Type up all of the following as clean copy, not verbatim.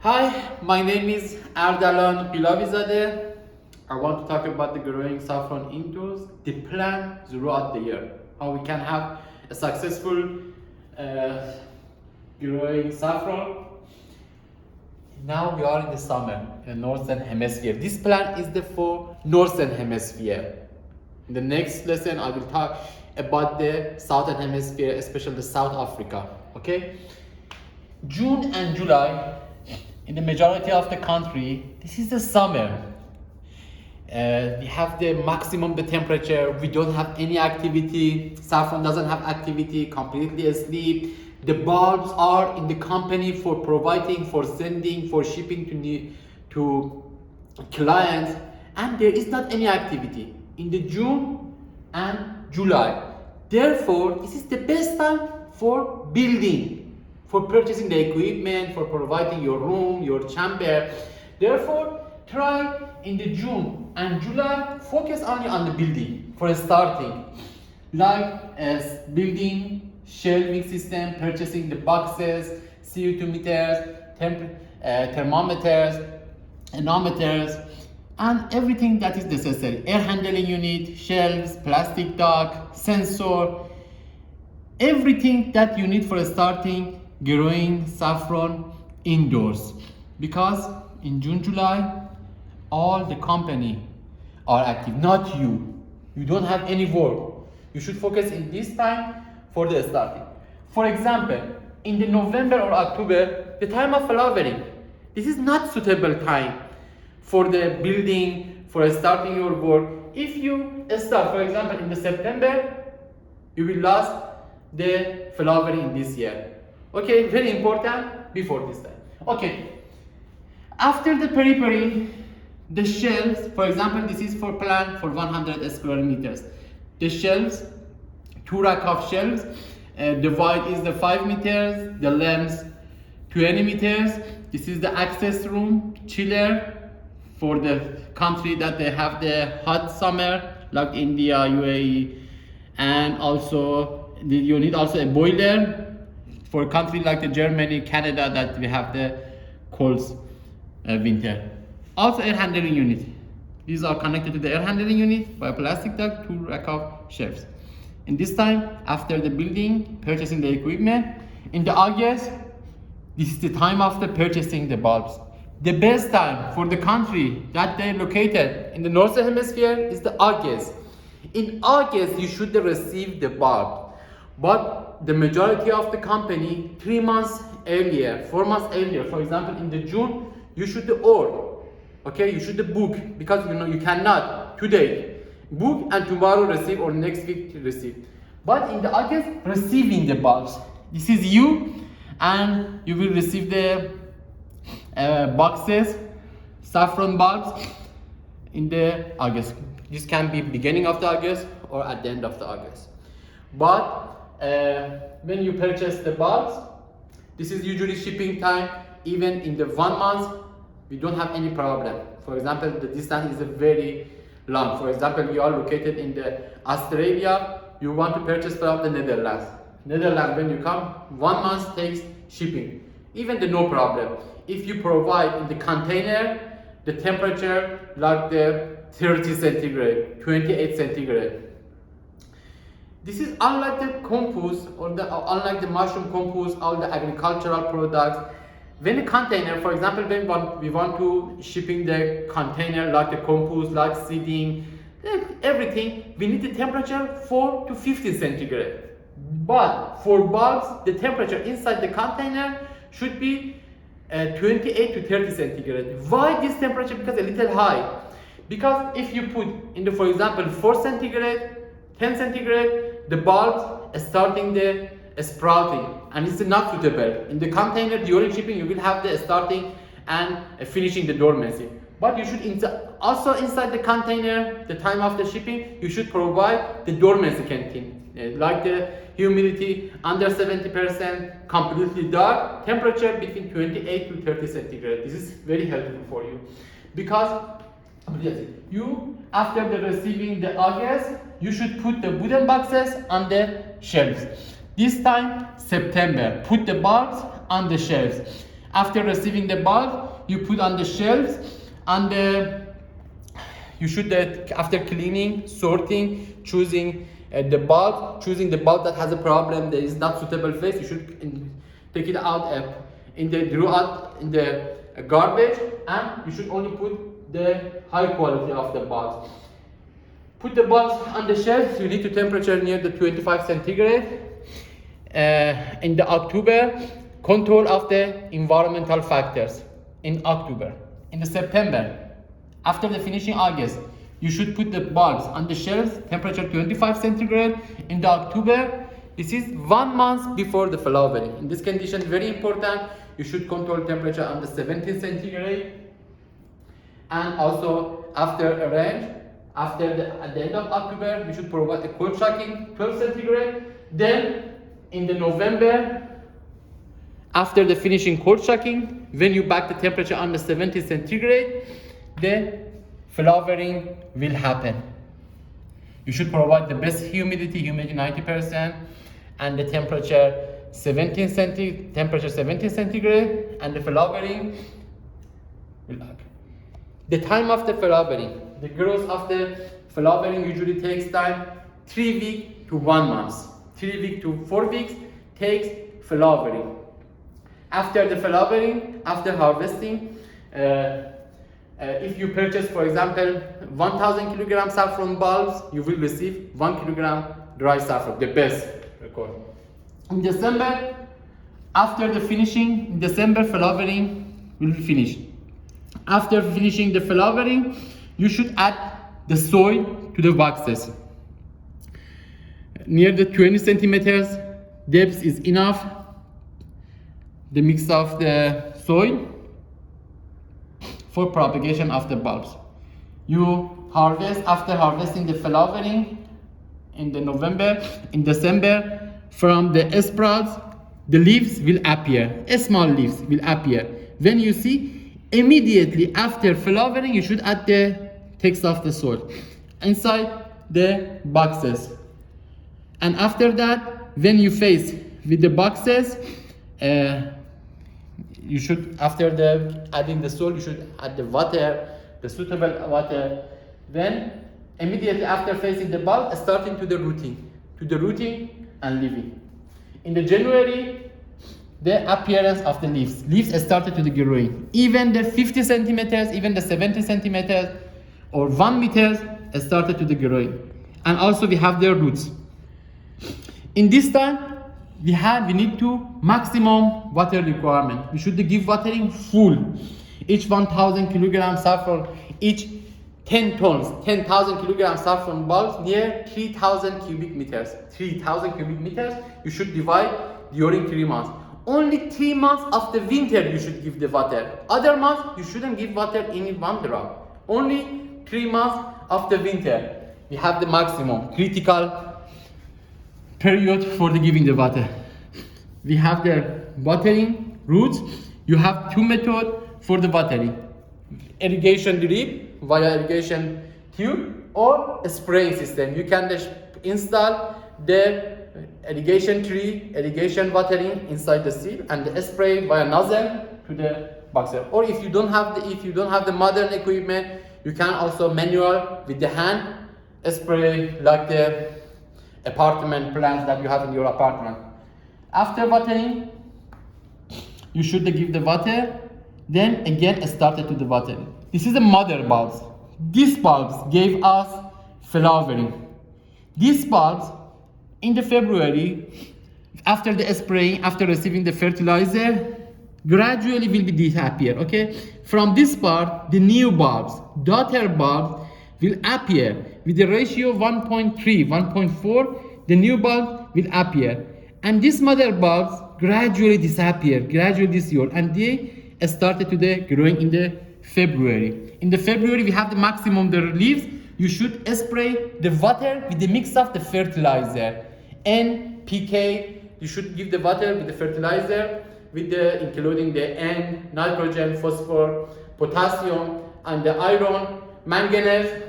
Hi, my name is Ardalan Pilavizadeh. I want to talk about the growing saffron indoors, the plan throughout the year, how we can have a successful uh, growing saffron. Now we are in the summer, in the northern hemisphere. This plan is the for northern hemisphere. In the next lesson, I will talk about the southern hemisphere, especially the South Africa. Okay, June and July, in the majority of the country, this is the summer. We have the maximum the temperature. We don't have any activity. Saffron doesn't have activity. Completely asleep. The bulbs are in the company for providing, for sending, for shipping to clients, and there is not any activity in the June and July. Therefore, this is the best time for building, for purchasing the equipment, for providing your room, your chamber. Therefore, try in the June and July, focus only on the building for starting, like as building shelving system, purchasing the boxes, CO2 meters, thermometers, anemometers, and everything that is necessary. Air handling unit, shelves, plastic dock, sensor, everything that you need for starting growing saffron indoors. Because in June, July, all the company are active, not you. You don't have any work. You should focus in this time for the starting. For example, in the November or October, the time of flowering, this is not suitable time for the building, for starting your work. If you start, for example, in the September, you will lose the flowering in this year. Okay, very important before this time. Okay, after the periphery, the shelves, for example, this is for plant for 100 square meters. The shelves, 2 rack of shelves, the width is the 5 meters, the length 20 meters. This is the access room, chiller for the country that they have the hot summer, like India, UAE, and also you need also a boiler for a country like the Germany, Canada, that we have the cold winter. Also air handling unit. These are connected to the air handling unit by a plastic duct, 2 rack of shelves. In this time, after the building, purchasing the equipment, in the August, this is the time after purchasing the bulbs. The best time for the country that they're located in the northern hemisphere is the August. In August, you should receive the bulb. But the majority of the company, 3 months earlier, 4 months earlier, for example, in the June, you should order. Okay, you should book, because you cannot today book and tomorrow receive or next week receive. But in the August, receiving the bulbs. This is you, and you will receive the boxes, saffron bulbs in the August. This can be beginning of the August or at the end of the August. But when you purchase the bulbs, this is usually shipping time. Even in the 1 month, we don't have any problem. For example, the distance is very long. For example, you are located in the Australia, you want to purchase from the Netherlands. Netherlands, when you come, 1 month takes shipping. Even the no problem. If you provide in the container, the temperature like the 30 centigrade, 28 centigrade. This is unlike the compost or unlike the mushroom compost, all the agricultural products. When a container, for example, when we want to shipping the container like the compost, like seeding, everything, we need the temperature 4 to 15 centigrade. But for bulbs, the temperature inside the container should be 28 to 30 centigrade. Why this temperature? Because a little high. Because if you put in the, for example, 4 centigrade, 10 centigrade, the bulbs starting the sprouting, and it's not suitable. In the container during shipping, you will have the starting and finishing the dormancy. But you should also inside the container, the time of the shipping, you should provide the dormancy content, like the humidity under 70%, completely dark, temperature between 28 to 30 centigrade. This is very helpful for you, because you, after the receiving the August, you should put the wooden boxes on the shelves. This time, September, put the bulbs on the shelves. After receiving the bulb, you put on the shelves, and you should, after cleaning, sorting, choosing the bulb that has a problem, that is not suitable phase, you should take it out in the garbage, and you should only put the high quality of the bulbs. Put the bulbs on the shelf. You need to temperature near the 25 centigrade. In the October, control of the environmental factors. In October. In the September, after the finishing August, you should put the bulbs on the shelves, temperature 25 centigrade. In the October, this is 1 month before the flowering. In this condition, very important, you should control temperature on the 17 centigrade. And also after a range, at the end of October, you should provide a cold shocking 12 centigrade. Then in the November, after the finishing cold shocking, when you back the temperature on the 70 centigrade, the flowering will happen. You should provide the best humidity 90%, and the temperature 17 centigrade, and the flowering will happen. The time of the flowering, the growth of the flowering usually takes time 3 weeks to 1 month. 3 weeks to 4 weeks takes flowering. After the flowering, after harvesting, if you purchase, for example, 1000 kilogram saffron bulbs, you will receive 1 kilogram dry saffron, the best record. In December, after the finishing, in December flowering will be finished. After finishing the flowering, you should add the soil to the boxes. Near the 20 centimeters depth is enough. The mix of the soil for propagation of the bulbs. You harvest, after harvesting the flowering in the November, in December, from the sprouts, the leaves will appear, small leaves will appear. When you see, immediately after flowering, you should add the text of the soil inside the boxes. And after that, when you face with the boxes, you should, after adding the soil, you should add the water, the suitable water. Then, immediately after facing the bulb, starting to the rooting and leaving. In the January, the appearance of the leaves. Leaves started to the growing. Even the 50 centimeters, even the 70 centimeters, or 1 meter started to the growing. And also we have their roots. In this time, we need to maximum water requirement. We should give watering full. Each 1000 kilogram saffron, each 10 tons, 10,000 kilogram saffron bulbs near 3000 cubic meters. 3000 cubic meters you should divide during 3 months. Only 3 months of the winter you should give the water. Other months you shouldn't give water in 1 drop. Only 3 months of the winter we have the maximum critical period for the giving the water. We have the watering roots. You have 2 methods for the watering: irrigation drip via irrigation tube, or a spraying system. You can install the irrigation tree, irrigation watering inside the seed, and the spray via nozzle to the boxer. Or if you don't have the modern equipment, you can also manual with the hand spray like the apartment plants that you have in your apartment. After watering, you should give the water, then again started to the watering. This is the mother bulbs. These bulbs gave us flowering. These bulbs in the February, after the spraying, after receiving the fertilizer, gradually will be disappear. Okay, from this part, the new bulbs, daughter bulbs, will appear with the ratio 1.3, 1.4. The new bulb will appear, and these mother bulbs gradually disappear, gradually this year, and they started to the growing in the February. In the February, we have the maximum the leaves. You should spray the water with the mix of the fertilizer. NPK, you should give the water with the fertilizer, with the including the N, nitrogen, phosphorus, potassium, and the iron, manganese,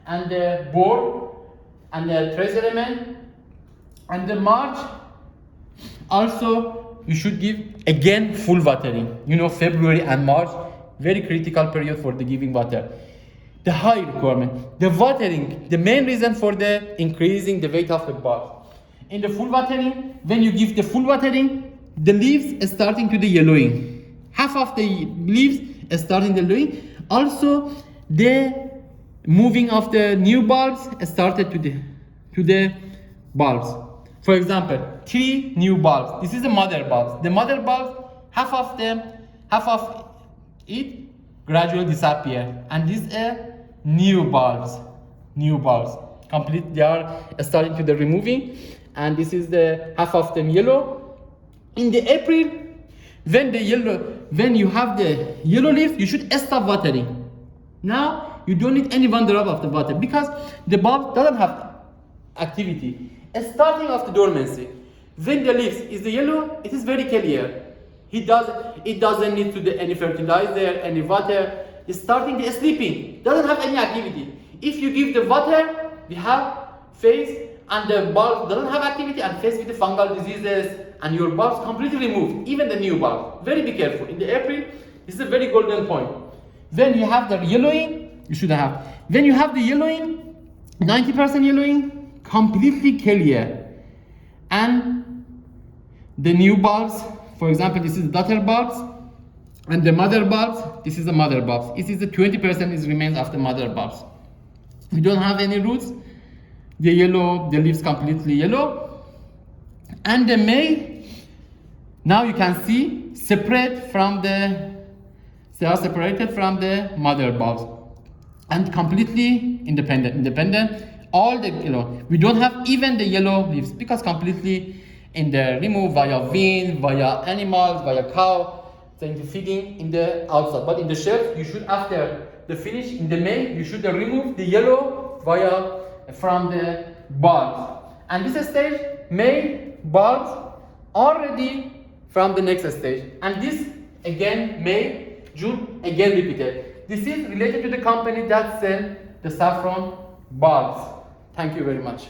and the boron, and the trace element, and the March. Also, you should give Again, full watering. You know, February and March, very critical period for the giving water. The high requirement, the watering, the main reason for the increasing the weight of the bulb. In the full watering, when you give the full watering, the leaves are starting to the yellowing. Half of the leaves are starting the yellowing. Also, the moving of the new bulbs started to the bulbs. For example, 3 new bulbs. This is the mother bulbs. The mother bulbs, half of it gradually disappear, and these are new bulbs. Complete, they are starting to the removing, and this is the half of them yellow. In the April, when you have the yellow leaves, you should stop watering. Now you don't need any 1 drop of the water because the bulb doesn't have activity. Starting of the dormancy, when the leaves is the yellow, it is very clear. It doesn't need to do any fertilizer, any water. It's starting the sleeping, doesn't have any activity. If you give the water, we have phase and the bulb doesn't have activity and face with the fungal diseases, and your bulbs completely removed, even the new bulb. Very be careful. In the April, this is a very golden point. When you have the yellowing, you should have. When you have the yellowing, 90% yellowing, completely clear. And the new bulbs, for example, this is the daughter bulbs, and the mother bulbs, this is the mother bulbs. This is the 20% is remains of the mother bulbs. We don't have any roots. The yellow, the leaves completely yellow. And the May, now you can see they are separated from the mother bulbs and completely independent. All the yellow, we don't have even the yellow leaves because completely in the remove via wind, via animals, via cow, then the feeding in the outside. But in the shelf, you should, after the finish in the May, you should remove the yellow from the bulbs. And this stage, May bulbs already from the next stage. And this again, May, June, again repeated. This is related to the company that sell the saffron bulbs. Thank you very much.